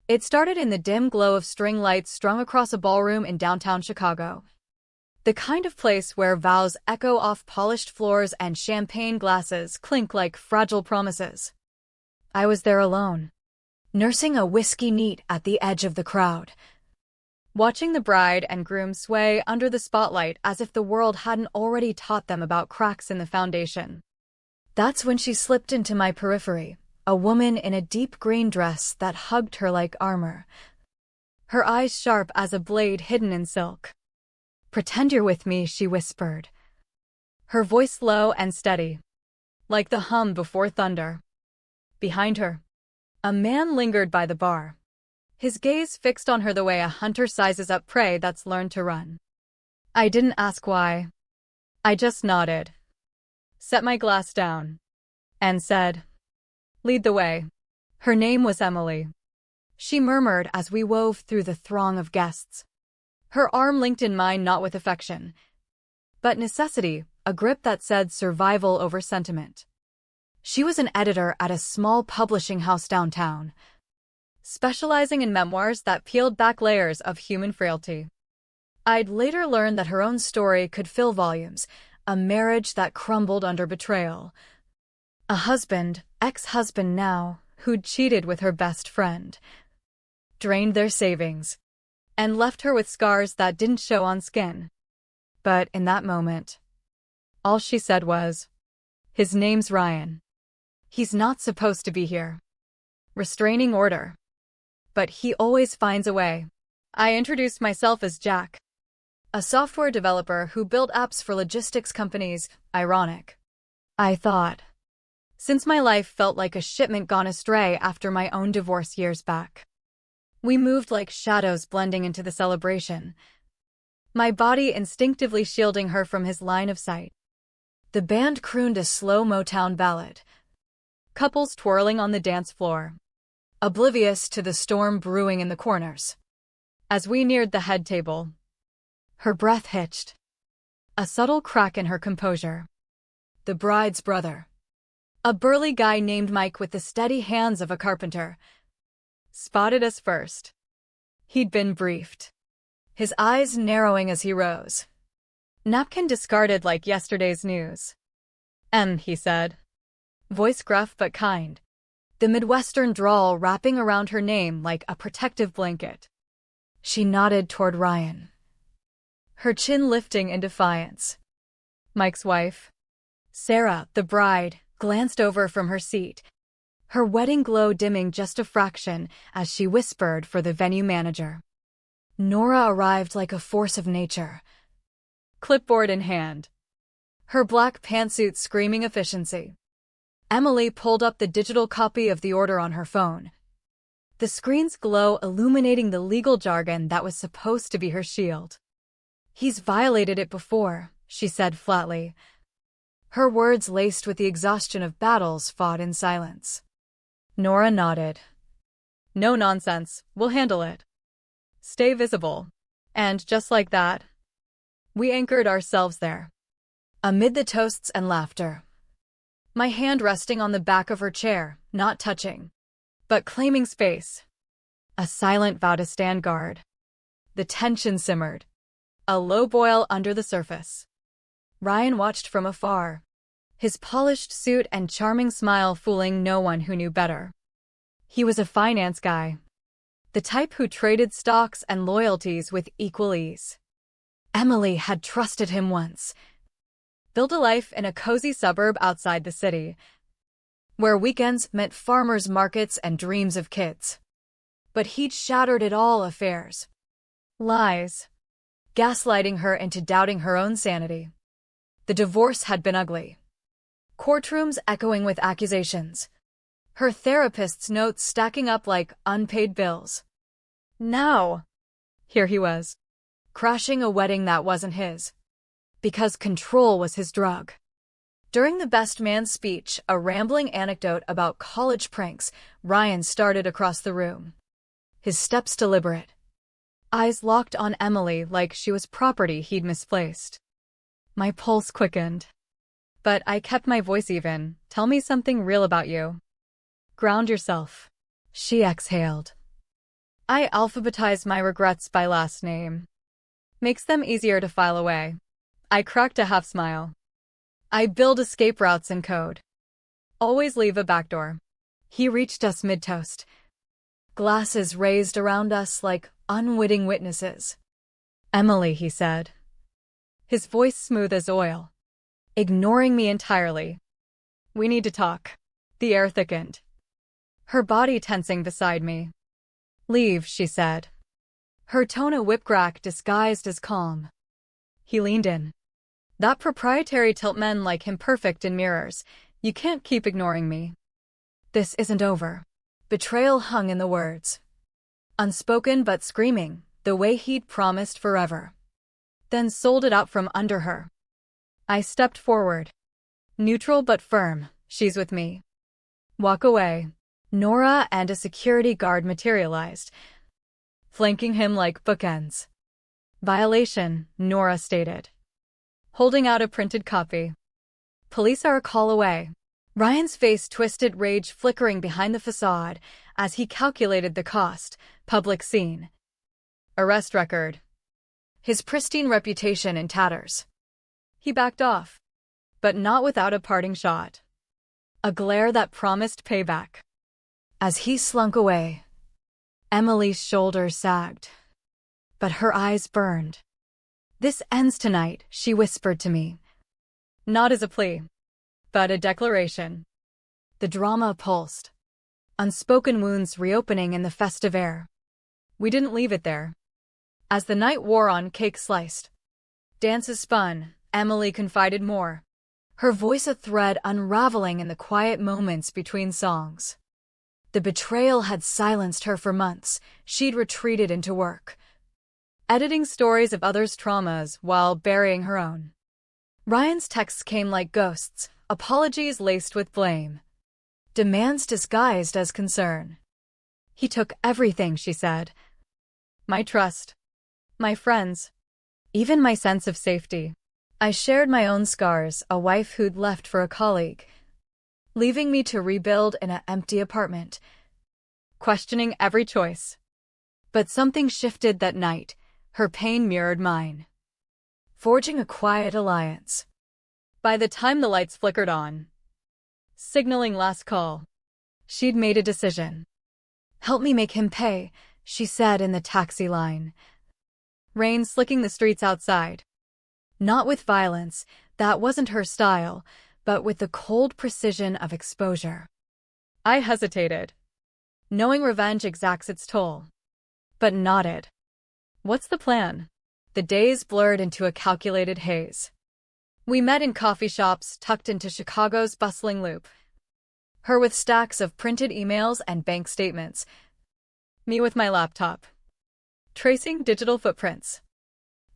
It started in the dim glow of string lights strung across a ballroom in downtown Chicago. The kind of place where vows echo off polished floors and champagne glasses clink like fragile promises. I was there alone, nursing a whiskey neat at the edge of the crowd, watching the bride and groom sway under the spotlight as if the world hadn't already taught them about cracks in the foundation. That's when she slipped into my periphery, a woman in a deep green dress that hugged her like armor, her eyes sharp as a blade hidden in silk. "Pretend you're with me," she whispered, her voice low and steady, like the hum before thunder. Behind her, a man lingered by the bar, his gaze fixed on her the way a hunter sizes up prey that's learned to run. I didn't ask why. I just nodded, set my glass down, and said, "Lead the way." Her name was Emily. She murmured as we wove through the throng of guests, her arm linked in mine not with affection, but necessity, a grip that said survival over sentiment. She was an editor at a small publishing house downtown, specializing in memoirs that peeled back layers of human frailty. I'd later learned that her own story could fill volumes, a marriage that crumbled under betrayal, a husband, ex-husband now, who'd cheated with her best friend, drained their savings, and left her with scars that didn't show on skin. But in that moment, all she said was, "His name's Ryan. He's not supposed to be here." Restraining order. But he always finds a way. I introduced myself as Jack, a software developer who built apps for logistics companies. Ironic, I thought, since my life felt like a shipment gone astray after my own divorce years back. We moved like shadows blending into the celebration, my body instinctively shielding her from his line of sight. The band crooned a slow Motown ballad, couples twirling on the dance floor, oblivious to the storm brewing in the corners. As we neared the head table, her breath hitched, a subtle crack in her composure. The bride's brother, a burly guy named Mike with the steady hands of a carpenter, spotted us first. He'd been briefed, his eyes narrowing as he rose, napkin discarded like yesterday's news. He said, voice gruff but kind, the Midwestern drawl wrapping around her name like a protective blanket. She nodded toward Ryan, her chin lifting in defiance. Mike's wife, Sarah, the bride, glanced over from her seat, her wedding glow dimming just a fraction as she whispered for the venue manager. Nora arrived like a force of nature, clipboard in hand, her black pantsuit screaming efficiency. Emily pulled up the digital copy of the order on her phone, the screen's glow illuminating the legal jargon that was supposed to be her shield. "He's violated it before," she said flatly, her words laced with the exhaustion of battles fought in silence. Nora nodded. "No nonsense, we'll handle it. Stay visible." And just like that, we anchored ourselves there, amid the toasts and laughter. My hand resting on the back of her chair, not touching, but claiming space. A silent vow to stand guard. The tension simmered, a low boil under the surface. Ryan watched from afar, his polished suit and charming smile fooling no one who knew better. He was a finance guy, the type who traded stocks and loyalties with equal ease. Emily had trusted him once, built a life in a cozy suburb outside the city, where weekends meant farmers' markets and dreams of kids. But he'd shattered it all: affairs, lies, gaslighting her into doubting her own sanity. The divorce had been ugly, courtrooms echoing with accusations, her therapist's notes stacking up like unpaid bills. Now, here he was, crashing a wedding that wasn't his, because control was his drug. During the best man speech, a rambling anecdote about college pranks, Ryan started across the room, his steps deliberate, eyes locked on Emily like she was property he'd misplaced. My pulse quickened, but I kept my voice even. "Tell me something real about you. Ground yourself." She exhaled, I alphabetize my regrets by last name. Makes them easier to file away. I cracked a half smile. I build escape routes in code. Always leave a backdoor. He reached us mid-toast. Glasses raised around us like unwitting witnesses. Emily, he said. His voice smooth as oil. Ignoring me entirely. We need to talk. The air thickened. Her body tensing beside me. Leave, she said. Her tone a whipcrack disguised as calm. He leaned in. That proprietary tilt men like him perfect in mirrors. You can't keep ignoring me. This isn't over. Betrayal hung in the words. Unspoken but screaming, the way he'd promised forever. Then sold it out from under her. I stepped forward. Neutral but firm, she's with me. Walk away. Nora and a security guard materialized, flanking him like bookends. Violation, Nora stated, holding out a printed copy. Police are a call away. Ryan's face twisted, rage flickering behind the facade as he calculated the cost. Public scene. Arrest record. His pristine reputation in tatters. He backed off, but not without a parting shot. A glare that promised payback. As he slunk away, Emily's shoulders sagged, but her eyes burned. This ends tonight, she whispered to me. Not as a plea, but a declaration. The drama pulsed. Unspoken wounds reopening in the festive air. We didn't leave it there. As the night wore on, cake sliced. Dances spun, Emily confided more. Her voice a thread unraveling in the quiet moments between songs. The betrayal had silenced her for months. She'd retreated into work, editing stories of others' traumas while burying her own. Ryan's texts came like ghosts, apologies laced with blame, demands disguised as concern. He took everything, she said. My trust, my friends, even my sense of safety. I shared my own scars, a wife who'd left for a colleague, leaving me to rebuild in an empty apartment, questioning every choice. But something shifted that night. Her pain mirrored mine, forging a quiet alliance. By the time the lights flickered on, signaling last call, she'd made a decision. Help me make him pay, she said in the taxi line. Rain slicking the streets outside. Not with violence, that wasn't her style, but with the cold precision of exposure. I hesitated, knowing revenge exacts its toll, but nodded. What's the plan? The days blurred into a calculated haze. We met in coffee shops tucked into Chicago's bustling loop. Her with stacks of printed emails and bank statements. Me with my laptop, tracing digital footprints.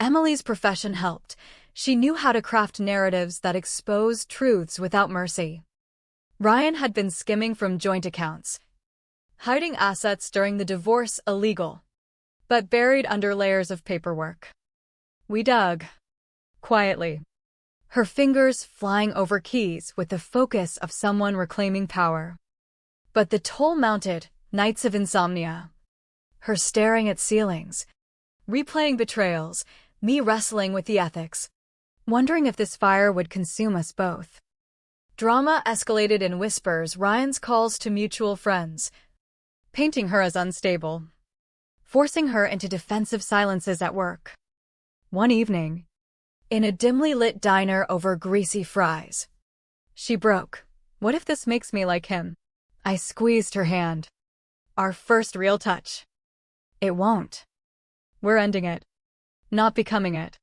Emily's profession helped. She knew how to craft narratives that exposed truths without mercy. Ryan had been skimming from joint accounts, hiding assets during the divorce illegal, but buried under layers of paperwork. We dug, quietly, her fingers flying over keys with the focus of someone reclaiming power. But the toll mounted, nights of insomnia. Her staring at ceilings, replaying betrayals, me wrestling with the ethics, wondering if this fire would consume us both. Drama escalated in whispers, Ryan's calls to mutual friends, painting her as unstable, forcing her into defensive silences at work. One evening, in a dimly lit diner over greasy fries, she broke. What if this makes me like him? I squeezed her hand. Our first real touch. It won't. We're ending it, not becoming it.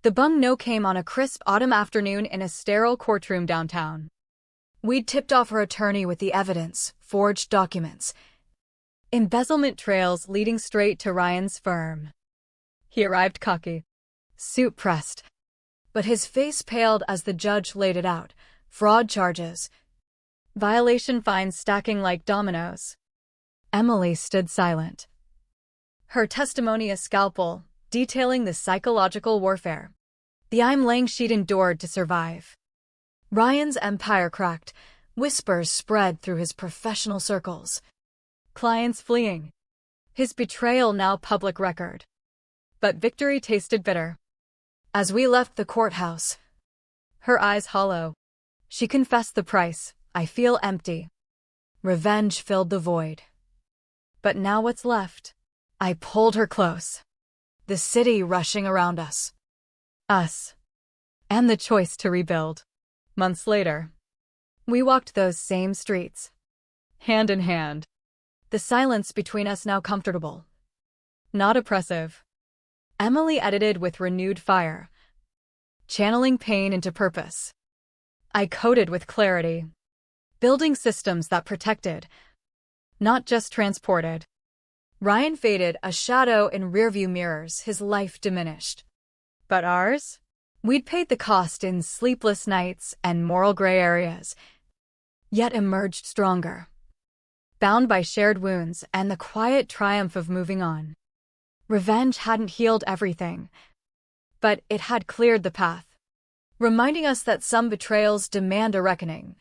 The bung no came on a crisp autumn afternoon in a sterile courtroom downtown. We'd tipped off her attorney with the evidence, forged documents, embezzlement trails leading straight to Ryan's firm. He arrived cocky, suit pressed, but his face paled as the judge laid it out. Fraud charges, violation fines stacking like dominoes. Emily stood silent, her testimony a scalpel, detailing the psychological warfare, the I'm laying she'd endured to survive. Ryan's empire cracked, whispers spread through his professional circles. Clients fleeing, his betrayal now public record. But victory tasted bitter. As we left the courthouse, her eyes hollow, she confessed the price. I feel empty. Revenge filled the void. But now what's left? I pulled her close. The city rushing around us. Us. And the choice to rebuild. Months later, we walked those same streets. Hand in hand. The silence between us now comfortable. Not oppressive. Emily edited with renewed fire, channeling pain into purpose. I coded with clarity, building systems that protected, not just transported. Ryan faded, a shadow in rearview mirrors, his life diminished. But ours? We'd paid the cost in sleepless nights and moral gray areas, yet emerged stronger, bound by shared wounds and the quiet triumph of moving on. Revenge hadn't healed everything, but it had cleared the path, reminding us that some betrayals demand a reckoning,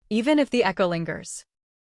even if the echo lingers.